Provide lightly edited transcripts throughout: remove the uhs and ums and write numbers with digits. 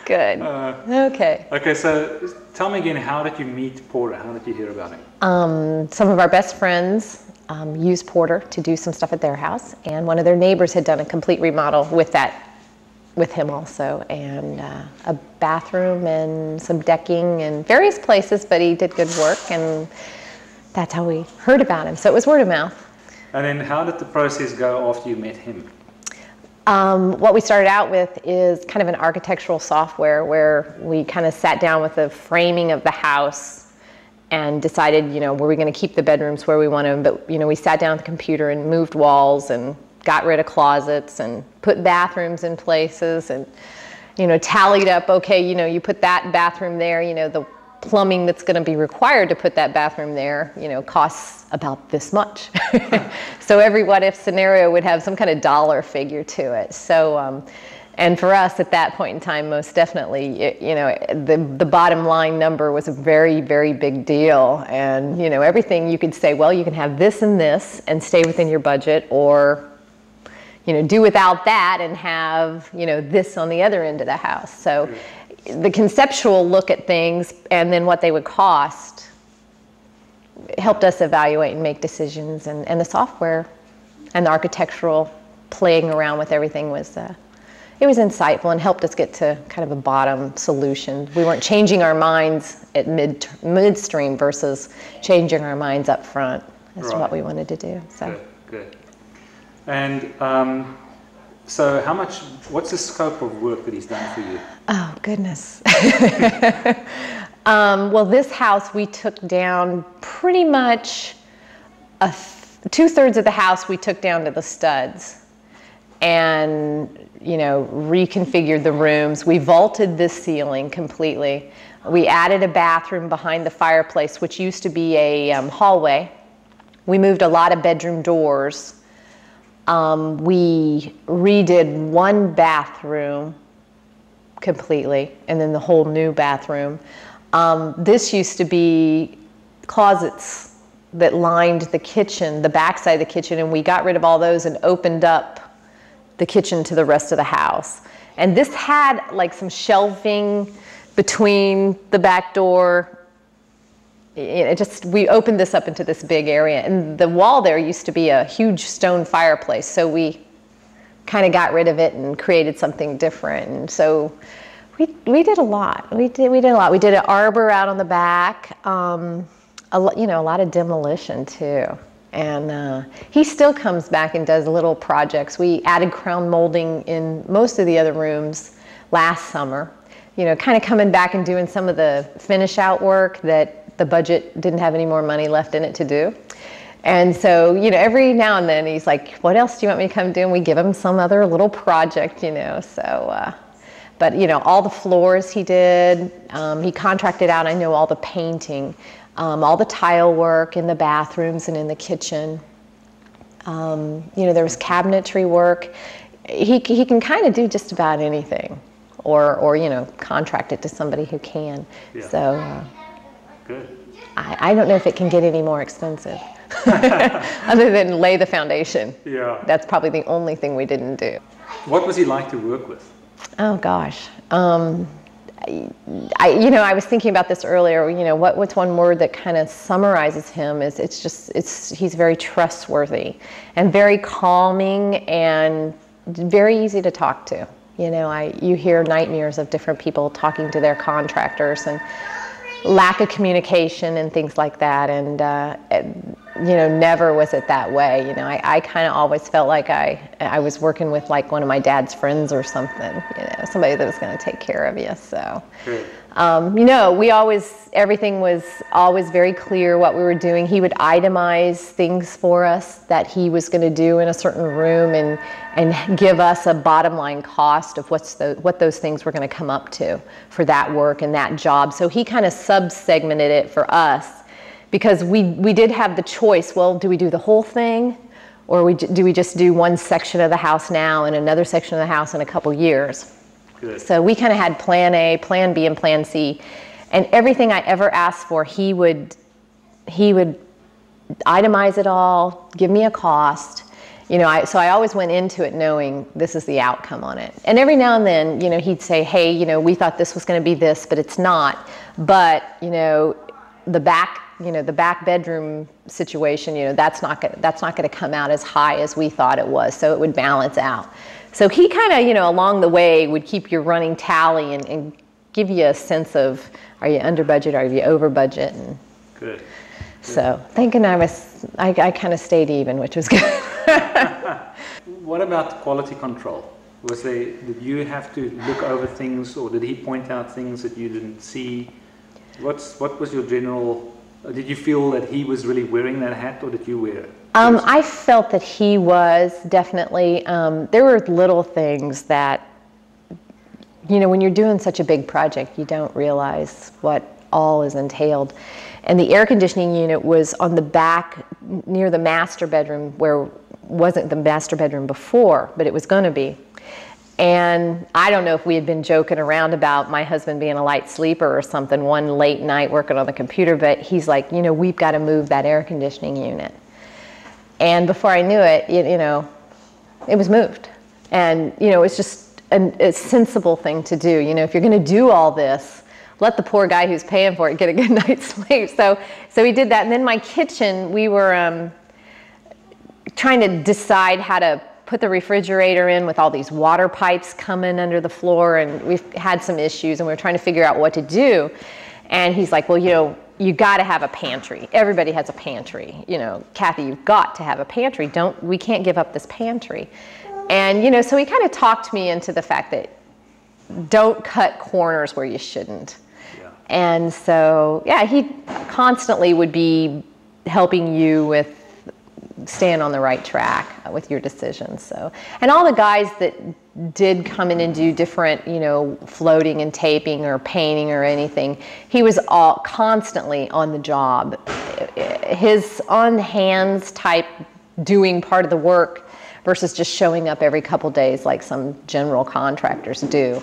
Good. Okay. Okay, so tell me again, how did you meet Porter? How did you hear about him? Some of our best friends used Porter to do some stuff at their house, and one of their neighbors had done a complete remodel with him also, and a bathroom and some decking and various places, but he did good work, and that's how we heard about him. So it was word of mouth. And then how did the process go after you met him? What we started out with is kind of an architectural software where we kind of sat down with the framing of the house and decided, were we going to keep the bedrooms where we wanted them, but, we sat down at the computer and moved walls and got rid of closets and put bathrooms in places and, tallied up, okay, you put that bathroom there, the plumbing that's going to be required to put that bathroom there, costs about this much. So every what if scenario would have some kind of dollar figure to it. So, and for us at that point in time, most definitely, the bottom line number was a very, very big deal. And, everything you could say, well, you can have this and stay within your budget, or, do without that and have, this on the other end of the house. So the conceptual look at things and then what they would cost helped us evaluate and make decisions, and the software and the architectural playing around with everything was it was insightful and helped us get to kind of a bottom solution. We weren't changing our minds at midstream versus changing our minds up front as to what we wanted to do. So good. And so what's the scope of work that he's done for you? Oh, goodness. Well, this house we took down pretty much 2/3 of the house we took down to the studs and, reconfigured the rooms. We vaulted this ceiling completely. We added a bathroom behind the fireplace, which used to be a hallway. We moved a lot of bedroom doors. We redid one bathroom completely, and then the whole new bathroom. This used to be closets that lined the kitchen, the backside of the kitchen, and we got rid of all those and opened up the kitchen to the rest of the house. And this had like some shelving between the back door. We opened this up into this big area, and the wall there used to be a huge stone fireplace, so we kind of got rid of it and created something different. And so we did a lot. We did a lot. We did an arbor out on the back, a lot of demolition too. And he still comes back and does little projects. We added crown molding in most of the other rooms last summer, kind of coming back and doing some of the finish out work that the budget didn't have any more money left in it to do. And so, every now and then he's like, what else do you want me to come do? And we give him some other little project, so, but, all the floors he did, he contracted out, I know, all the painting, all the tile work in the bathrooms and in the kitchen. There was cabinetry work. He can kind of do just about anything, or contract it to somebody who can. Yeah. So, good. I don't know if it can get any more expensive, other than lay the foundation. Yeah. That's probably the only thing we didn't do. What was he like to work with? Oh gosh, I was thinking about this earlier. What's one word that kind of summarizes him is he's very trustworthy and very calming and very easy to talk to. You hear nightmares of different people talking to their contractors and lack of communication and things like that, and never was it that way. I kind of always felt like I was working with like one of my dad's friends or something, somebody that was going to take care of you. So everything was always very clear what we were doing. He would itemize things for us that he was going to do in a certain room and give us a bottom line cost of what those things were going to come up to for that work and that job. So he kind of sub-segmented it for us, because we did have the choice, well, do we do the whole thing, or do we just do one section of the house now and another section of the house in a couple years? Good. So we kind of had plan A, plan B, and plan C. And everything I ever asked for, he would itemize it all, give me a cost, So I always went into it knowing this is the outcome on it. And every now and then, he'd say, hey, we thought this was going to be this, but it's not. But, the back bedroom situation, that's not going to come out as high as we thought it was. So it would balance out. So he kind of, along the way would keep your running tally and give you a sense of, are you under budget, are you over budget? And Good. So thinking I kind of stayed even, which was good. What about quality control? Did you have to look over things, or did he point out things that you didn't see? What was your general, did you feel that he was really wearing that hat, or did you wear it? I felt that he was definitely, there were little things that, when you're doing such a big project, you don't realize what all is entailed. And the air conditioning unit was on the back near the master bedroom, where wasn't the master bedroom before, but it was going to be. And I don't know if we had been joking around about my husband being a light sleeper or something one late night working on the computer, but he's like, we've got to move that air conditioning unit. And before I knew it, it was moved. And, it's just a sensible thing to do. If you're going to do all this, let the poor guy who's paying for it get a good night's sleep. So we did that. And then my kitchen, we were trying to decide how to put the refrigerator in with all these water pipes coming under the floor. And we've had some issues, and we were trying to figure out what to do. And he's like, well, you got to have a pantry. Everybody has a pantry. Cathy, you've got to have a pantry. We can't give up this pantry. And, so he kind of talked me into the fact that don't cut corners where you shouldn't. Yeah. And so, he constantly would be helping you with staying on the right track with your decisions. So, and all the guys that did come in and do different, floating and taping or painting or anything, he was all constantly on the job. His on hands type doing part of the work versus just showing up every couple days like some general contractors do.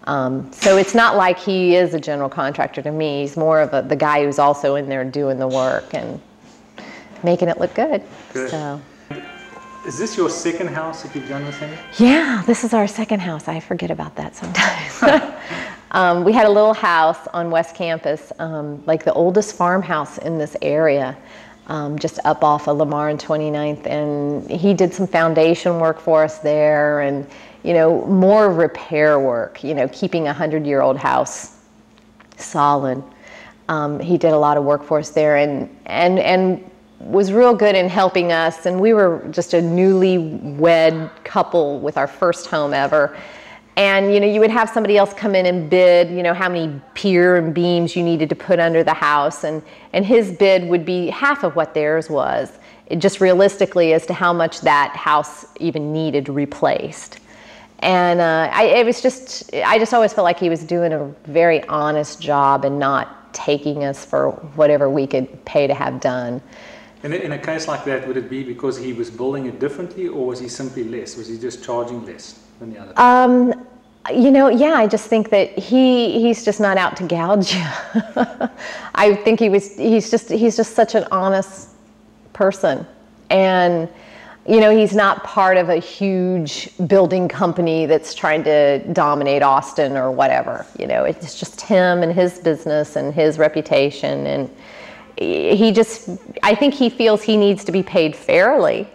So it's not like he is a general contractor to me. He's more of the guy who's also in there doing the work and making it look good. Good. So. Is this your second house that you've done with him? Yeah, this is our second house. I forget about that sometimes. We had a little house on West Campus, like the oldest farmhouse in this area, just up off of Lamar and 29th. And he did some foundation work for us there, and more repair work, keeping a 100-year-old house solid. He did a lot of work for us there, and was real good in helping us. And we were just a newlywed couple with our first home ever. And you would have somebody else come in and bid, how many pier and beams you needed to put under the house, and his bid would be half of what theirs was, just realistically as to how much that house even needed replaced. And I just always felt like he was doing a very honest job and not taking us for whatever we could pay to have done. And in a case like that, would it be because he was building it differently, or was he simply less? Was he just charging less than the other? I just think that he's just not out to gouge you. I think he's just such an honest person. And he's not part of a huge building company that's trying to dominate Austin or whatever. It's just him and his business and his reputation. And I think he feels he needs to be paid fairly.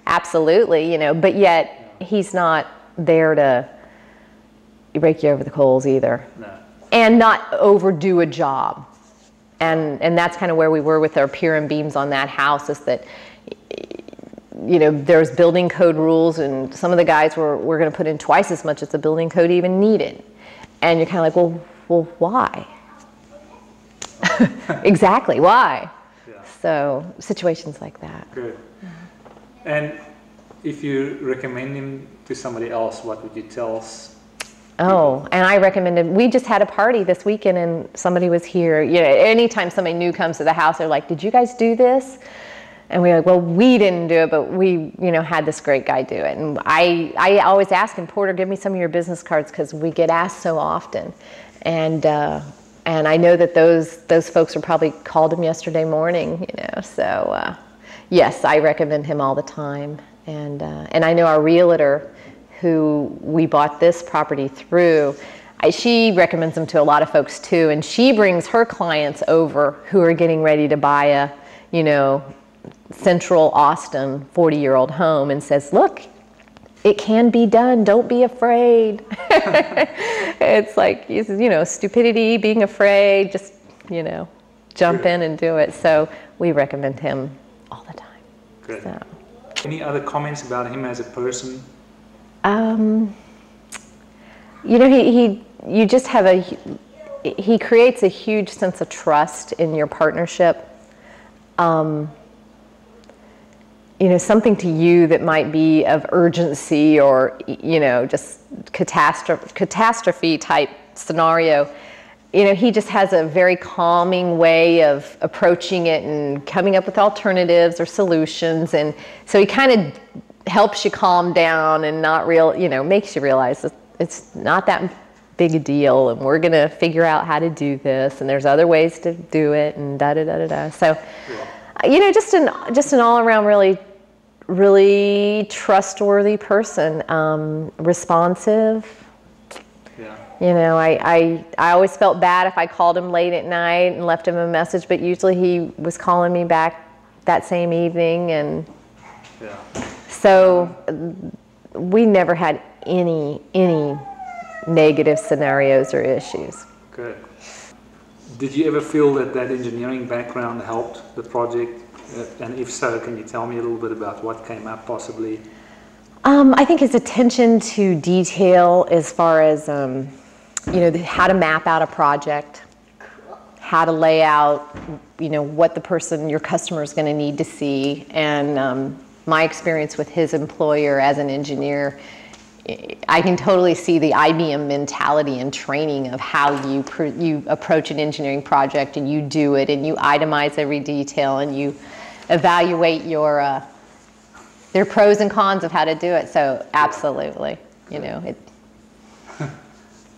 Absolutely, but yet he's not there to rake you over the coals either. No. And not overdo a job. And that's kind of where we were with our pier and beams on that house, is that there's building code rules, and some of the guys were going to put in twice as much as the building code even needed. And you're kind of like, well, why? Exactly, why? Yeah. So situations like that. Good. And if you recommend him to somebody else, what would you tell us? Oh, and I recommended, we just had a party this weekend and somebody was here. Anytime somebody new comes to the house, they're like, did you guys do this? And we're like, well, we didn't do it, but we, had this great guy do it. And I always ask him, Porter, give me some of your business cards, because we get asked so often. And I know that those folks were probably called him yesterday morning, So yes, I recommend him all the time. And I know our realtor, who we bought this property through, she recommends them to a lot of folks too, and she brings her clients over who are getting ready to buy a, you know, Central Austin 40-year-old home and says, look, it can be done, don't be afraid. It's like, you know, stupidity, being afraid, just, you know, jump in and do it. So we recommend him all the time. Good. So. Any other comments about him as a person? You know, you just have he creates a huge sense of trust in your partnership. You know, something to you that might be of urgency or, you know, just catastrophe type scenario. You know, he just has a very calming way of approaching it and coming up with alternatives or solutions. And so he kind of helps you calm down and you know, makes you realize that it's not that big a deal and we're going to figure out how to do this and there's other ways to do it and da-da-da-da-da. So, you know, just an all-around really trustworthy person, responsive. Yeah. You know, I always felt bad if I called him late at night and left him a message, but usually he was calling me back that same evening, and yeah. So we never had any negative scenarios or issues. Good. Did you ever feel that engineering background helped the project? And if so, can you tell me a little bit about what came up possibly? I think his attention to detail as far as, you know, how to map out a project, how to lay out, you know, what your customer is going to need to see. And my experience with his employer as an engineer, I can totally see the IBM mentality and training of how you approach an engineering project and you do it and you itemize every detail and you evaluate their pros and cons of how to do it. So absolutely, you know.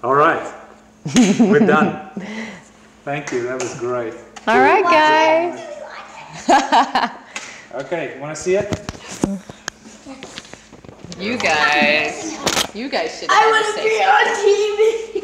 All right, we're done. Thank you, that was great. All right, guys. Okay, you want to see it? You guys should have I want to be on TV.